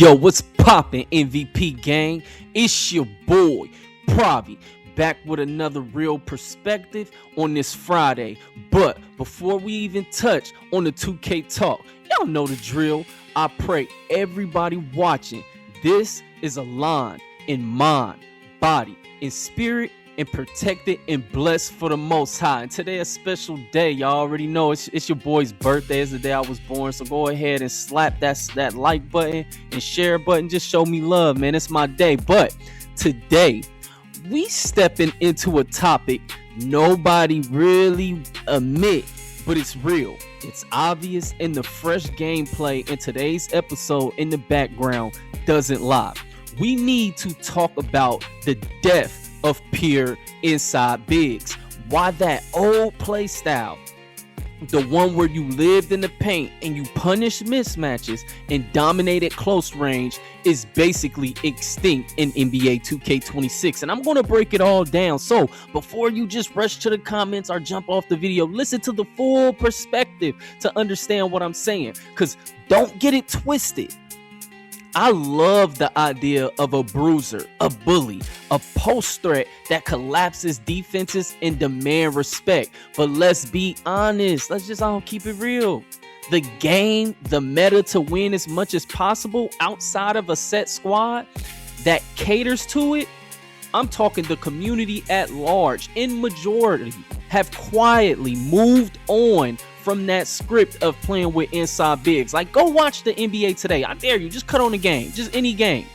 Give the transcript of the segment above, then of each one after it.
Yo, what's poppin', MVP gang? It's your boy, Pravi, back with another real perspective on this Friday. But before we even touch on the 2K talk, y'all know the drill. I pray everybody watching, this is aligned in mind, body, and spirit, and protected and blessed for the Most High. And today a special day. Y'all already know it's your boy's birthday. It's the day I was born. So go ahead and slap that like button and share button. Just show me love, man. It's my day. But today we stepping into a topic nobody really admit, but it's real. It's obvious, and the fresh gameplay in today's episode in the background doesn't lie. We need to talk about the death of pure inside bigs. Why that old play style, the one where you lived in the paint and you punished mismatches and dominated close range, is basically extinct in NBA 2K26. And I'm going to break it all down. So before you just rush to the comments or jump off the video, listen to the full perspective to understand what I'm saying, because don't get it twisted. I love the idea of a bruiser, a bully, a post threat that collapses defenses and demand respect. But let's be honest. Let's just all keep it real. The game, the meta to win as much as possible outside of a set squad that caters to it, I'm talking the community at large, in majority, have quietly moved on from that script of playing with inside bigs. Like, go watch the NBA today. I dare you. Just cut on the game. Just any game.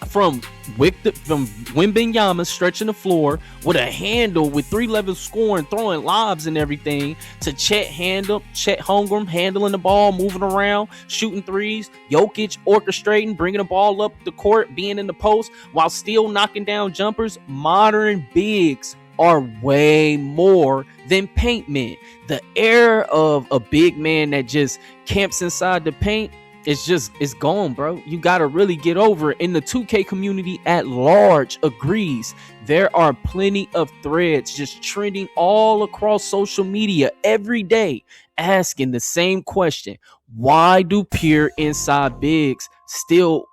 From Wembanyama stretching the floor with a handle with 3 levels scoring, throwing lobs and everything, to Chet Holmgren handling the ball, moving around, shooting threes, Jokic orchestrating, bringing the ball up the court, being in the post while still knocking down jumpers. Modern bigs are way more than paint men. The era of a big man that just camps inside the paint, it's gone, bro. You gotta really get over it. And the 2K community at large agrees. There are plenty of threads just trending all across social media every day asking the same question: why do pure inside bigs still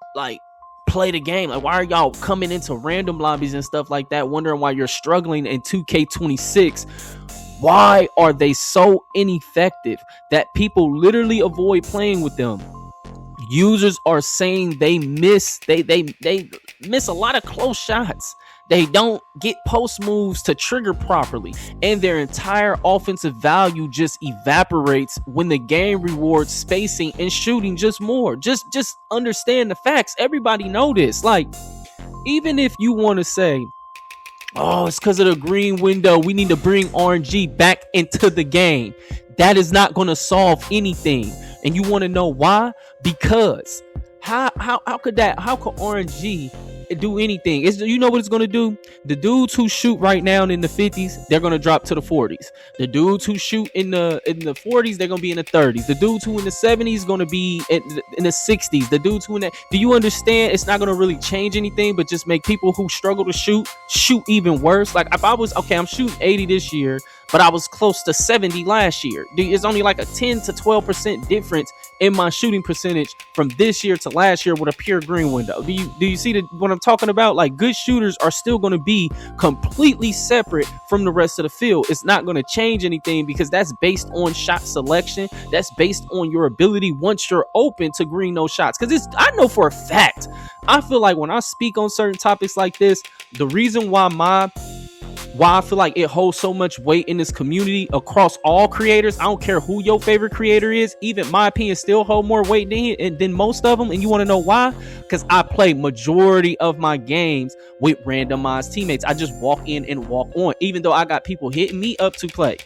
play the game? Like, why are y'all coming into random lobbies and stuff like that, wondering why you're struggling in 2K26? Why are they so ineffective that people literally avoid playing with them? Users are saying they miss a lot of close shots. They don't get post moves to trigger properly, and their entire offensive value just evaporates when the game rewards spacing and shooting just more. Just understand the facts. Everybody know this. Like, even if you want to say, oh, it's because of the green window, we need to bring RNG back into the game, that is not going to solve anything. And you want to know why? Because how could RNG do anything? You know what it's going to do? The dudes who shoot right now in the 50s, they're going to drop to the 40s. The dudes who shoot in the 40s, they're going to be in the 30s. The dudes who in the 70s going to be in the 60s. The dudes who do you understand? It's not going to really change anything, but just make people who struggle to shoot even worse. Like, if I was, okay, I'm shooting 80 this year, but I was close to 70 last year. It's only like a 10 to 12% difference in my shooting percentage from this year to last year with a pure green window. Do you see what I'm talking about? Like, good shooters are still going to be completely separate from the rest of the field. It's not going to change anything because that's based on shot selection. That's based on your ability once you're open to green those shots. Because I know for a fact, I feel like when I speak on certain topics like this, the reason why I feel like it holds so much weight in this community across all creators, I don't care who your favorite creator is, even my opinion still hold more weight than most of them. And you want to know why? Because I play majority of my games with randomized teammates. I just walk in and walk on, even though I got people hitting me up to play.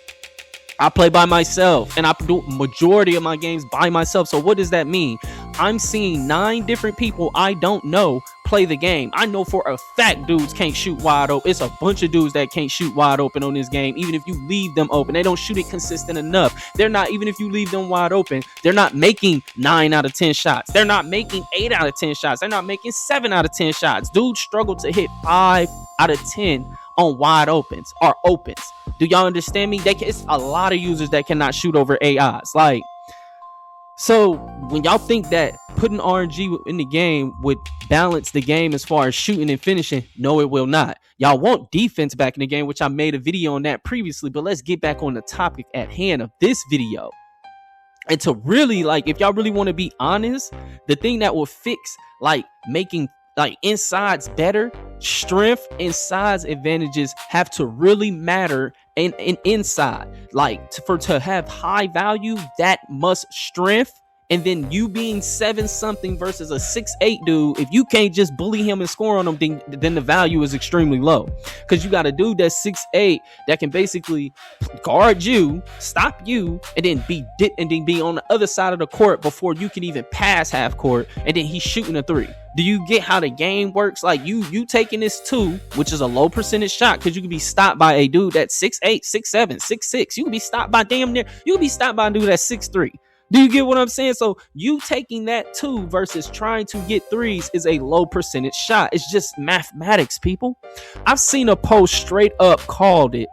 I play by myself, and I do majority of my games by myself. So what does that mean? I'm seeing 9 different people I don't know play the game. I know for a fact dudes can't shoot wide open. It's a bunch of dudes that can't shoot wide open on this game. Even if you leave them open, they don't shoot it consistent enough. They're not, even if you leave them wide open, they're not making 9 out of 10 shots. They're not making 8 out of 10 shots. They're not making 7 out of 10 shots. Dudes struggle to hit 5 out of 10 on wide opens or opens. Do y'all understand me? It's a lot of users that cannot shoot over AIs. Like, So when y'all think that putting RNG in the game would balance the game as far as shooting and finishing, no, it will not. Y'all want defense back in the game, which I made a video on that previously, but let's get back on the topic at hand of this video. And to really, like, if y'all really want to be honest, the thing that will fix, like, making, like, insides better, strength and size advantages have to really matter in inside. Like, to have high value, that must strength. And then you being 7-something versus a 6'8" dude, if you can't just bully him and score on him, then the value is extremely low. Because you got a dude that's 6'8" that can basically guard you, stop you, and then be on the other side of the court before you can even pass half court, and then he's shooting a 3. Do you get how the game works? Like, you taking this 2, which is a low percentage shot, because you can be stopped by a dude that's 6'8", 6'7", 6'6". You can be stopped by you can be stopped by a dude that's 6'3". Do you get what I'm saying? So you taking that 2 versus trying to get 3s is a low percentage shot. It's just mathematics, people. I've seen a post straight up called it,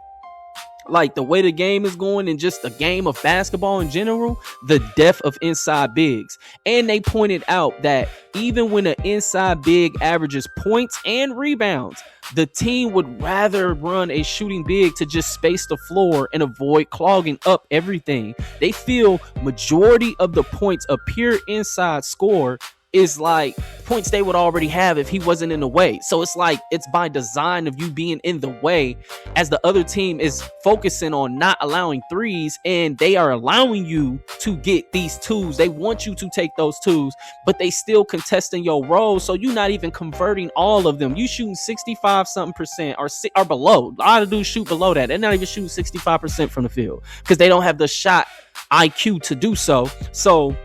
like, the way the game is going and just the game of basketball in general, the death of inside bigs. And they pointed out that even when an inside big averages points and rebounds, the team would rather run a shooting big to just space the floor and avoid clogging up everything. They feel majority of the points a pure inside score is like points they would already have if he wasn't in the way. So it's like, it's by design of you being in the way, as the other team is focusing on not allowing 3s, and they are allowing you to get these 2s. They want you to take those 2s, but they still contesting your role. So you're not even converting all of them. You shooting 65% or below. A lot of dudes shoot below that. They're not even shooting 65% from the field because they don't have the shot IQ to do so. So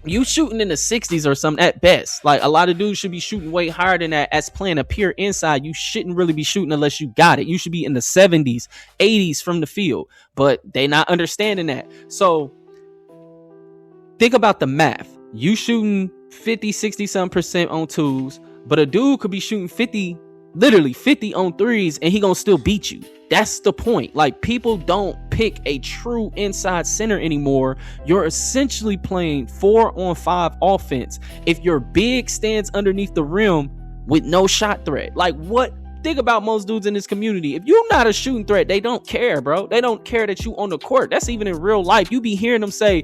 you shooting in the 60s or something at best. Like, a lot of dudes should be shooting way higher than that as playing a pure inside. You shouldn't really be shooting unless you got it. You should be in the 70s, 80s from the field, but they not understanding that. So think about the math. You shooting 50, 60 some percent on 2s, but a dude could be shooting literally 50 on 3s, and he gonna still beat you. That's the point. Like, people don't pick a true inside center anymore. You're essentially playing 4-on-5 offense if your big stands underneath the rim with no shot threat. Like, what? Think about most dudes in this community. If you're not a shooting threat, they don't care, bro. They don't care that you on the court. That's even in real life. You be hearing them say,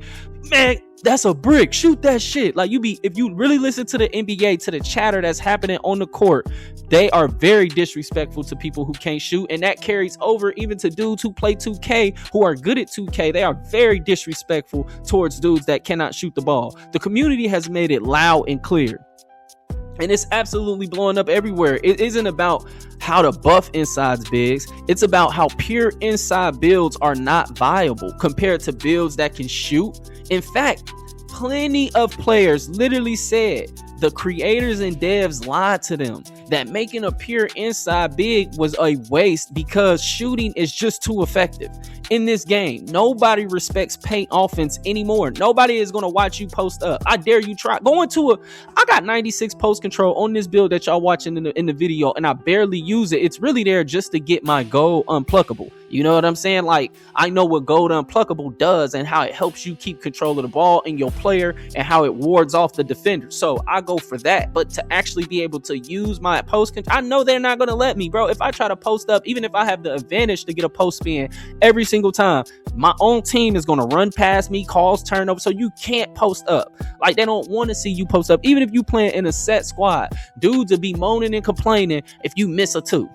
man, that's a brick, shoot that shit. Like, if you really listen to the NBA, to the chatter that's happening on the court, they are very disrespectful to people who can't shoot, and that carries over even to dudes who play 2K, who are good at 2K. They are very disrespectful towards dudes that cannot shoot the ball. The community has made it loud and clear, and it's absolutely blowing up everywhere. It isn't about how to buff insides bigs. It's about how pure inside builds are not viable compared to builds that can shoot. In fact, plenty of players literally said the creators and devs lied to them that making a pure inside big was a waste because shooting is just too effective in this game. Nobody respects paint offense anymore. Nobody is going to watch you post up. I dare you try going to I got 96 post control on this build that y'all watching in the video, and I barely use it. It's really there just to get my gold unpluckable. You know what I'm saying? Like, I know what gold unpluckable does and how it helps you keep control of the ball and your player and how it wards off the defender. So I go for that. But to actually be able to use my post control, I know they're not going to let me, bro. If I try to post up, even if I have the advantage to get a post spin every single time, my own team is going to run past me, calls turnover. So you can't post up. Like, they don't want to see you post up. Even if you playing in a set squad, dudes will be moaning and complaining if you miss a 2.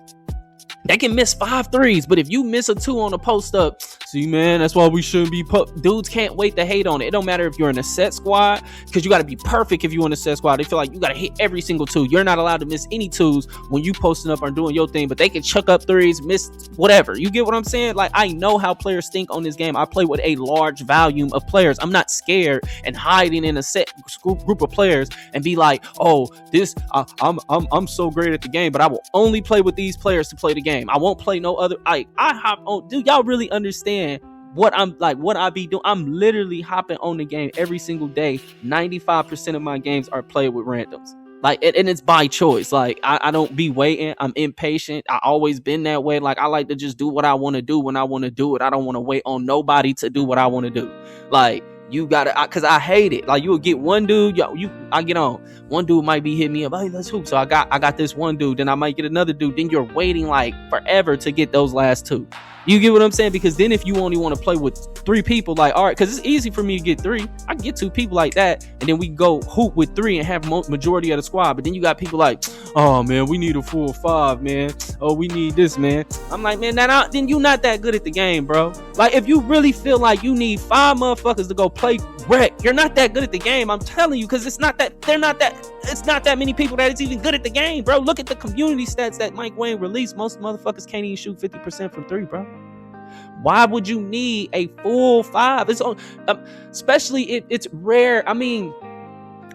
They can miss 5 3s, but if you miss a 2 on a post up, see, man, that's why we shouldn't be dudes can't wait to hate on it. It don't matter if you're in a set squad, because you got to be perfect. If you're in a set squad, they feel like you got to hit every single 2. You're not allowed to miss any 2s when you posting up or doing your thing, but they can chuck up 3s, miss whatever. You get what I'm saying? Like, I know how players think on this game. I play with a large volume of players. I'm not scared and hiding in a set group of players and be like, oh, this I'm so great at the game, but I will only play with these players to play the game. I won't play no other. I hop on. Do y'all really understand what I'm like? What I be doing? I'm literally hopping on the game every single day. 95% of my games are played with randoms. Like, and it's by choice. Like, I don't be waiting. I'm impatient. I always been that way. Like, I like to just do what I want to do when I want to do it. I don't want to wait on nobody to do what I want to do. Like, You gotta, cause I hate it. Like, you'll get one dude, I get on. One dude might be hitting me up, hey, let's hoop. So I got this one dude, then I might get another dude. Then you're waiting like forever to get those last two. You get what I'm saying? Because then if you only want to play with 3 people, like, all right, because it's easy for me to get 3. I can get 2 people like that, and then we go hoop with 3 and have majority of the squad. But then you got people like, oh man, we need a full 5, man. Oh, we need this, man. I'm like, man, then you not that good at the game, bro. Like, if you really feel like you need 5 motherfuckers to go play rec, you're not that good at the game. I'm telling you, because it's not that many people that is even good at the game, bro. Look at the community stats that Mike Wayne released. Most motherfuckers can't even shoot 50% from 3, bro. Why would you need a full 5? It's especially it's rare. I mean,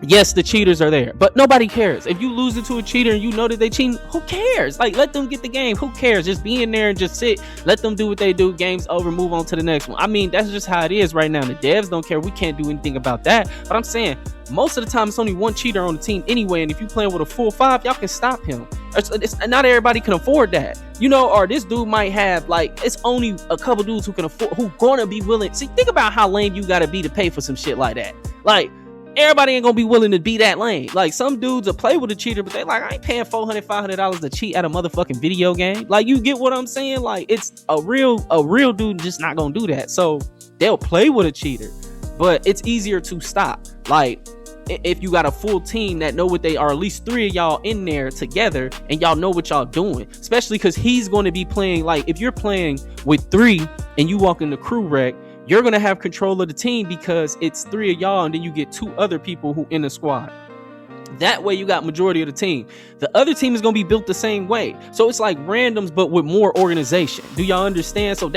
yes, the cheaters are there, but nobody cares. If you lose it to a cheater and you know that they cheating, who cares? Like, let them get the game. Who cares? Just be in there and just sit. Let them do what they do. Game's over. Move on to the next one. I mean, that's just how it is right now. The devs don't care. We can't do anything about that. But I'm saying, most of the time, it's only one cheater on the team anyway. And if you playing with a full 5, y'all can stop him. Not everybody can afford that, you know. Or this dude might have, like, it's only a couple dudes who can afford, who gonna be willing. See, think about how lame you gotta be to pay for some shit like that. Like, everybody ain't gonna be willing to be that lame. Like, some dudes will play with a cheater, but they like, I ain't paying $400-$500 to cheat at a motherfucking video game. Like, you get what I'm saying? Like, it's a real dude just not gonna do that. So they'll play with a cheater, but it's easier to stop. Like, if you got a full team that know what they are, at least 3 of y'all in there together, and y'all know what y'all doing, especially because he's going to be playing. Like, if you're playing with 3 and you walk in the crew wreck, you're going to have control of the team because it's 3 of y'all, and then you get 2 other people who in the squad. That way you got majority of the team. The other team is going to be built the same way. So it's like randoms, but with more organization. Do y'all understand? So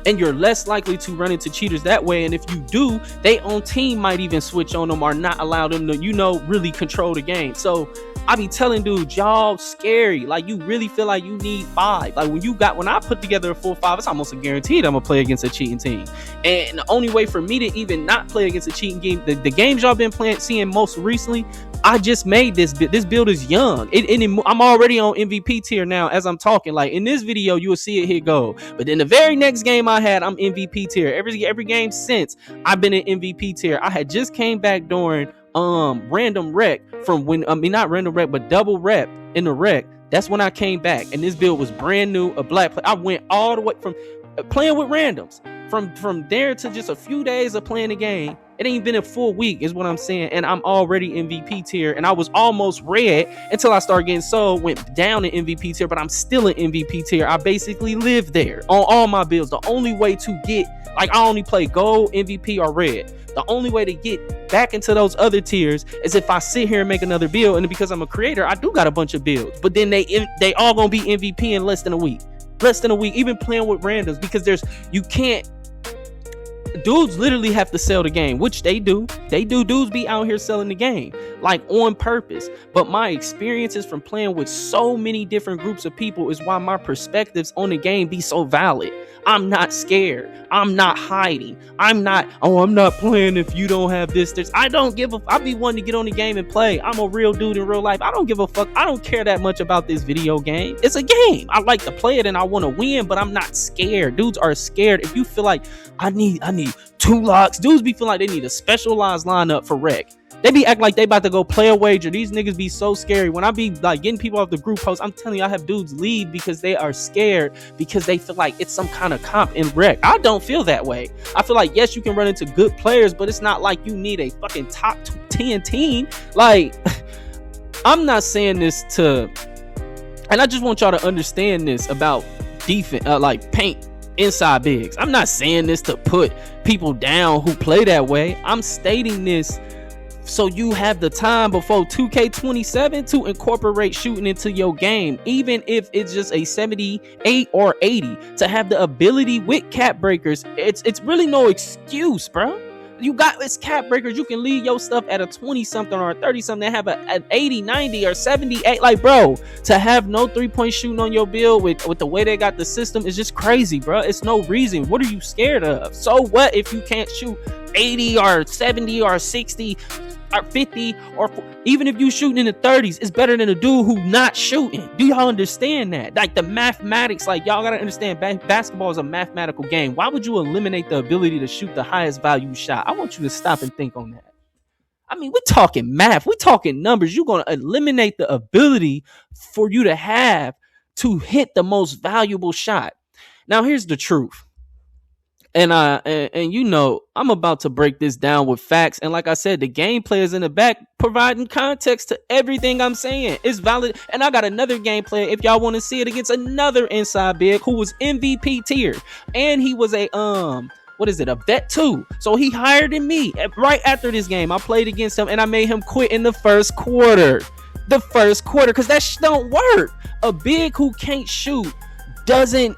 and you're less likely to run into cheaters that way. And if you do, they own team might even switch on them or not allow them to, really control the game. So I be telling dudes, y'all scary. Like, you really feel like you need 5. Like, when I put together a full 5, it's almost a guarantee I'm gonna play against a cheating team. And the only way for me to even not play against a cheating game, the games y'all been seeing most recently, I just made this build is young. I'm already on MVP tier now as I'm talking. Like, in this video, you will see it here go. But in the very next game I had, I'm MVP tier. Every game since, I've been in MVP tier. I had just came back during random rec from when, not random rec, but double rep in the rec. That's when I came back, and this build was brand new, a black play. I went all the way from playing with randoms from there to just a few days of playing the game. It ain't been a full week is what I'm saying, and I'm already MVP tier, and I was almost red until I started getting sold, went down in MVP tier, but I'm still in MVP tier. I basically live there on all my builds. The only way to get, like, I only play gold, MVP, or red. The only way to get back into those other tiers is if I sit here and make another build, and because I'm a creator, I do got a bunch of builds, but then they all gonna be MVP in less than a week, even playing with randoms, because dudes literally have to sell the game, which they do. Dudes be out here selling the game, like, on purpose. But my experiences from playing with so many different groups of people is why my perspectives on the game be so valid. I'm not scared. I'm not hiding. I'm not playing if you don't have this. I don't give a. I be wanting to get on the game and play. I'm a real dude in real life. I don't give a fuck. I don't care that much about this video game. It's a game. I like to play it and I want to win, but I'm not scared. Dudes are scared. If you feel like I need 2 locks, dudes be feeling like they need a specialized lineup for rec. They be acting like they about to go play a wager. These niggas be so scary. When I be like getting people off the group post, I'm telling you, I have dudes leave because they are scared, because they feel like it's some kind of comp in rec. I don't feel that way. I feel like, yes, you can run into good players, but it's not like you need a fucking top 10 team. Like, I'm not saying this to, and I just want y'all to understand this about defense, like paint inside bigs. I'm not saying this to put people down who play that way. I'm stating this so you have the time before 2K27 to incorporate shooting into your game, even if it's just a 78 or 80, to have the ability with cap breakers. It's really no excuse, bro. It's cap breakers. You can leave your stuff at a 20 something or a 30 something and have an 80, 90 or 78. Like, bro, to have no 3-point shooting on your build with the way they got the system is just crazy, bro. It's no reason. What are you scared of? So what if you can't shoot 80 or 70 or 60 50 or even if you shooting in the 30s, it's better than a dude who not shooting. Do y'all understand that? Like the mathematics, like y'all gotta understand basketball is a mathematical game. Why would you eliminate the ability to shoot the highest value shot? I want you to stop and think on that. I mean, we're talking math, we're talking numbers. You're gonna eliminate the ability for you to have to hit the most valuable shot. Now here's the truth. And you know, I'm about to break this down with facts. And like I said, the gameplay is in the back providing context to everything I'm saying. It's valid. And I got another gameplay if y'all want to see it against another inside big who was MVP tier. And he was a a vet too. So he higher than me. Right after this game, I played against him and I made him quit in the first quarter. Because that don't work. A big who can't shoot doesn't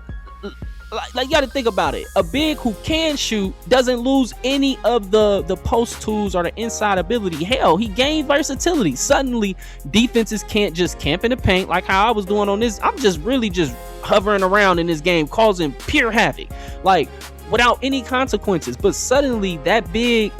like you gotta think about it. A big who can shoot doesn't lose any of the post tools or the inside ability. Hell, he gained versatility. Suddenly defenses can't just camp in the paint like how I was doing on this. I'm just really just hovering around in this game causing pure havoc, like without any consequences. But suddenly that big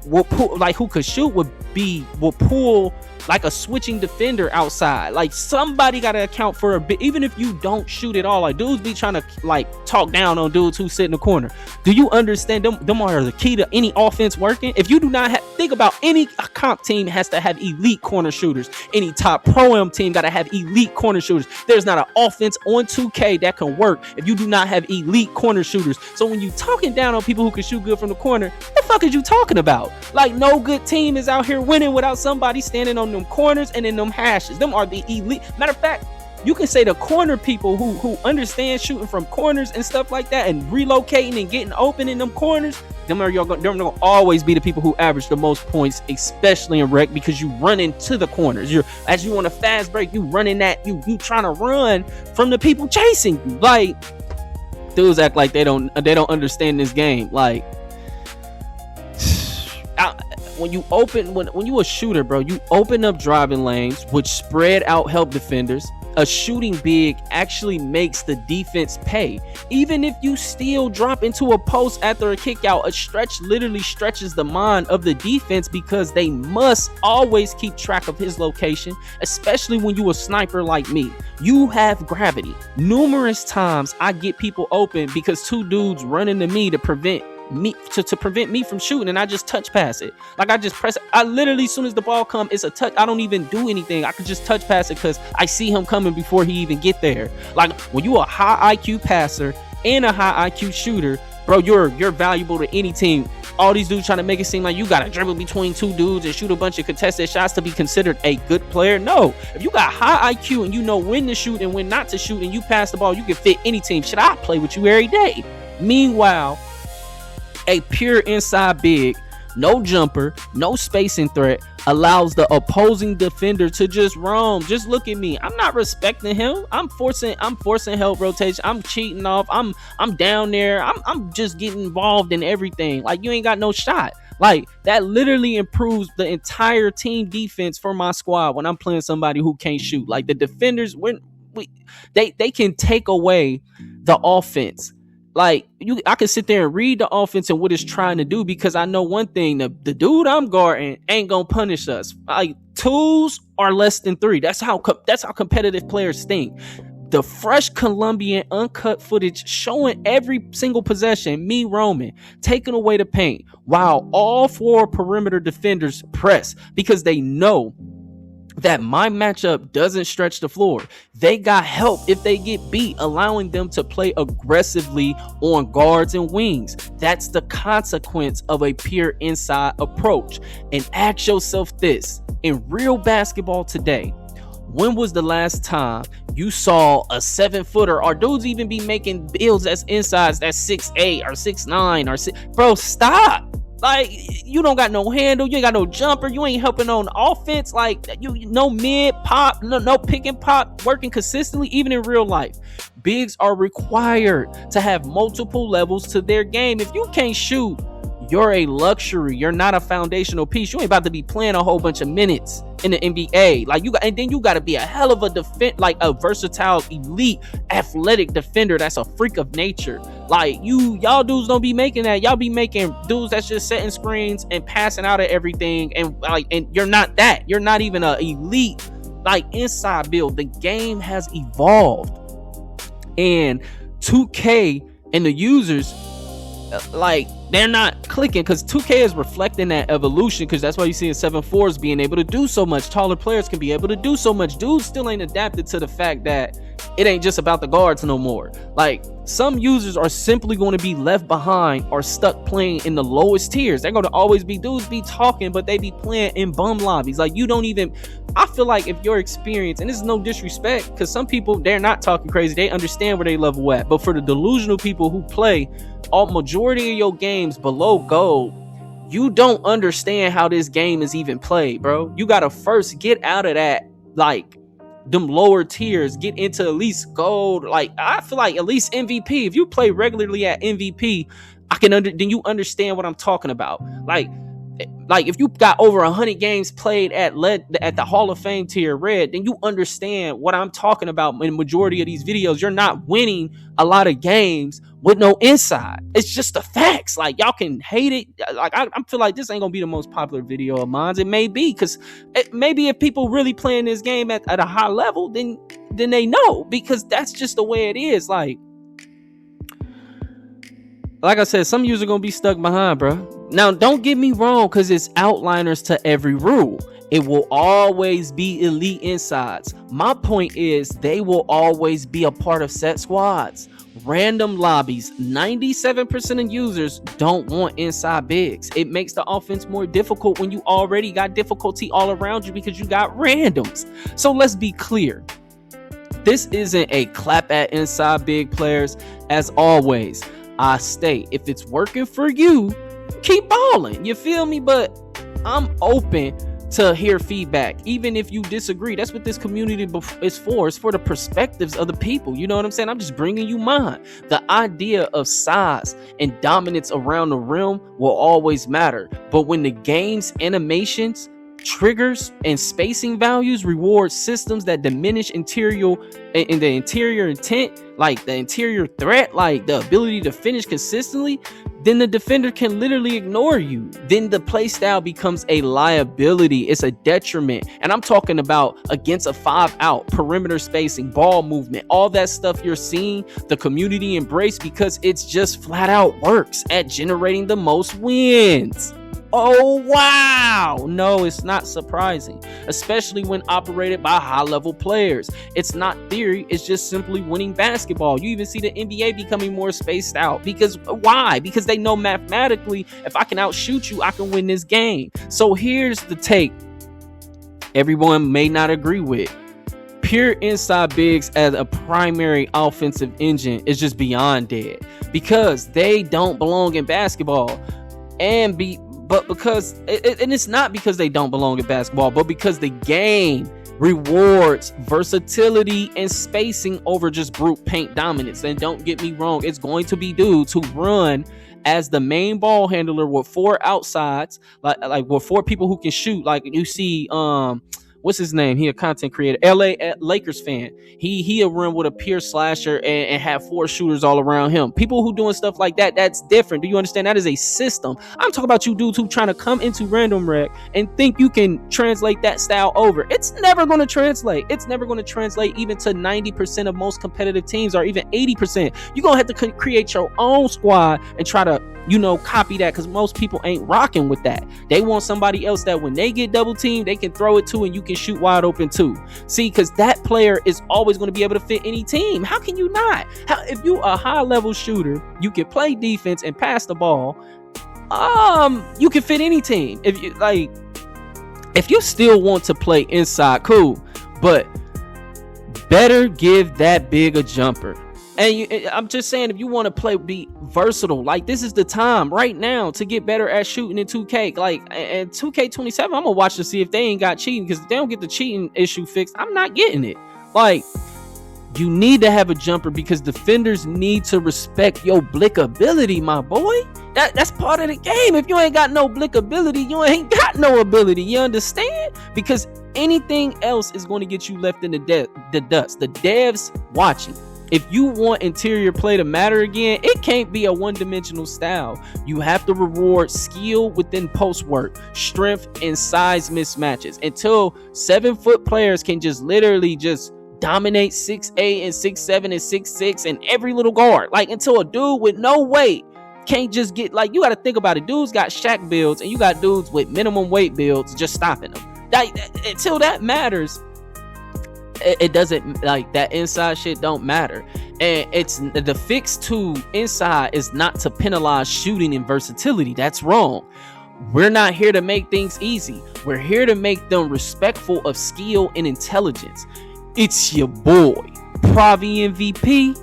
will pull, like who could shoot will pull like a switching defender outside. Like somebody got to account for a bit, even if you don't shoot at all. Like dudes be trying to like talk down on dudes who sit in the corner. Do you understand them are the key to any offense working? If you do not have, think about any comp team has to have elite corner shooters. Any top pro-am team got to have elite corner shooters. There's not an offense on 2K that can work if you do not have elite corner shooters. So when you talking down on people who can shoot good from the corner, what the fuck is you talking about? Like no good team is out here winning without somebody standing on them corners and in them hashes. Them are the elite. Matter of fact, you can say the corner people who understand shooting from corners and stuff like that and relocating and getting open in them corners, them are gonna always be the people who average the most points, especially in rec, because you run into the corners. As you want a fast break, you running that, you trying to run from the people chasing you. Like dudes act like they don't understand this game. Like when you a shooter, bro, you open up driving lanes, which spread out help defenders. A shooting big actually makes the defense pay. Even if you still drop into a post after a kick out, a stretch literally stretches the mind of the defense because they must always keep track of his location, especially when you a sniper like me. You have gravity. Numerous times I get people open because two dudes run into me to prevent me from shooting, and I just touch pass it. Like I just press it. I literally, as soon as the ball comes, it's a touch. I don't even do anything. I could just touch pass it because I see him coming before he even get there. Like when you a high IQ passer and a high IQ shooter, bro, you're valuable to any team. All these dudes trying to make it seem like you gotta dribble between two dudes and shoot a bunch of contested shots to be considered a good player. No, if you got high IQ and you know when to shoot and when not to shoot, and you pass the ball, you can fit any team. Should I play with you every day? Meanwhile, a pure inside big, no jumper, no spacing threat, allows the opposing defender to just roam. Just look at me. I'm not respecting him. I'm forcing help rotation. I'm cheating off. I'm down there. I'm just getting involved in everything. Like you ain't got no shot. Like that literally improves the entire team defense for my squad when I'm playing somebody who can't shoot. Like the defenders, they can take away the offense. Like I can sit there and read the offense and what it's trying to do, because I know one thing: the dude I'm guarding ain't gonna punish us. Like twos are less than three. That's how competitive players think. The fresh Colombian uncut footage showing every single possession, me roaming, taking away the paint, while all four perimeter defenders press, because they know that my matchup doesn't stretch the floor. They got help if they get beat, allowing them to play aggressively on guards and wings. That's the consequence of a pure inside approach. And ask yourself this: in real basketball today, when was the last time you saw a 7-footer, or dudes even be making builds that's insides that's 6'8" or 6'9" or 6? Bro, stop. Like you don't got no handle, you ain't got no jumper, you ain't helping on offense. Like you no mid pop, no pick and pop working consistently. Even in real life, bigs are required to have multiple levels to their game. If you can't shoot, You're a luxury. You're not a foundational piece. You ain't about to be playing a whole bunch of minutes in the NBA. Like, and then you got to be a hell of a like a versatile, elite, athletic defender. That's a freak of nature. Like, y'all dudes don't be making that. Y'all be making dudes that's just setting screens and passing out of everything. And you're not that. You're not even a elite, like, inside build. The game has evolved, and 2K and the users, like, they're not clicking, because 2K is reflecting that evolution, because that's why you see in 7-4s being able to do so much. Taller players can be able to do so much. Dudes still ain't adapted to the fact that it ain't just about the guards no more. Like, some users are simply going to be left behind or stuck playing in the lowest tiers. They're going to always be dudes be talking, but they be playing in bum lobbies. Like, you don't even, I feel like if your experience, and this is no disrespect, because some people, they're not talking crazy, they understand where they level at, but for the delusional people who play majority of your games below gold, you don't understand how this game is even played, bro. You gotta first get out of that, like, them lower tiers, get into at least gold. Like, I feel like at least MVP. If you play regularly at MVP, then you understand what I'm talking about. Like if you got over 100 games played at the Hall of Fame tier red, then you understand what I'm talking about. In the majority of these videos, you're not winning a lot of games with no inside. It's just the facts. Like, y'all can hate it. Like, I feel like this ain't gonna be the most popular video of mine. It may be, because maybe if people really playing this game at a high level, then they know, because that's just the way it is. Like I said, some users are gonna be stuck behind, bro. Now, don't get me wrong, because it's outliners to every rule. It will always be elite insides. My point is, they will always be a part of set squads. Random lobbies. 97% of users don't want inside bigs. It makes the offense more difficult when you already got difficulty all around you, because you got randoms. So let's be clear. This isn't a clap at inside big players. As always, I state, if it's working for you, keep balling. You feel me? But I'm open to hear feedback, even if you disagree. That's what this community is for. It's for the perspectives of the people. You know what I'm saying? I'm just bringing you mine. The idea of size and dominance around the rim will always matter. But when the game's animations, triggers, and spacing values reward systems that diminish the interior intent, like the interior threat, like the ability to finish consistently, then the defender can literally ignore you. Then the play style becomes a liability. It's a detriment. And I'm talking about against a 5-out, perimeter spacing, ball movement, all that stuff you're seeing the community embrace, because it's just flat out works at generating the most wins. Oh, wow. No, it's not surprising, especially when operated by high-level players. It's not theory. It's just simply winning basketball. You even see the NBA becoming more spaced out. Because why? Because they know mathematically, if I can outshoot you, I can win this game. So here's the take everyone may not agree with. Pure inside bigs as a primary offensive engine is just beyond dead, because they don't belong in basketball. But because, and it's not because they don't belong in basketball, but because the game rewards versatility and spacing over just brute paint dominance. And don't get me wrong, it's going to be dudes who run as the main ball handler with 4 outsides, like with 4 people who can shoot. Like you see, what's his name? He a content creator, LA Lakers fan. He'll run with a pure slasher and have 4 shooters all around him. People who doing stuff like that, that's different. Do you understand? That is a system. I'm talking about you dudes who trying to come into random rec and think you can translate that style over. It's never going to translate. It's never going to translate even to 90% of most competitive teams, or even 80%. You're going to have to create your own squad and try to, copy that, because most people ain't rocking with that. They want somebody else that when they get double teamed, they can throw it to and you can shoot wide open too. See, because that player is always going to be able to fit any team. How can you not? If you a high level shooter, you can play defense and pass the ball. You can fit any team. If you still want to play inside, cool, but better give that big a jumper. And I'm just saying, if you want to be versatile, like, this is the time right now to get better at shooting in 2K. Like, and 2K27, I'm gonna watch to see if they ain't got cheating, because if they don't get the cheating issue fixed, I'm not getting it. Like, you need to have a jumper, because defenders need to respect your blickability, my boy. That's part of the game. If you ain't got no blickability, you ain't got no ability. You understand? Because anything else is going to get you left in the dust. The devs watching. If you want interior play to matter again, it can't be a one-dimensional style. You have to reward skill within post work, strength, and size mismatches until 7-foot players can just literally just dominate 6'8" and 6'7" and 6'6" and every little guard. Like until a dude with no weight can't just get, like, you got to think about it. Dudes got Shaq builds and you got dudes with minimum weight builds just stopping them. Until that matters, it doesn't, like, that inside shit don't matter. And it's the fix to inside is not to penalize shooting and versatility. That's wrong. We're not here to make things easy. We're here to make them respectful of skill and intelligence. It's your boy Pravi MVP,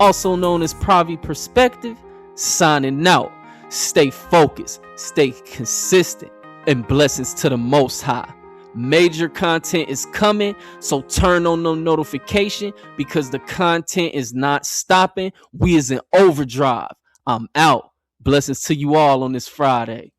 also known as Pravi Perspective, signing out. Stay focused, stay consistent, and blessings to the Most High. Major content is coming, so turn on no notification because the content is not stopping. We is in overdrive. I'm out. Blessings to you all on this Friday.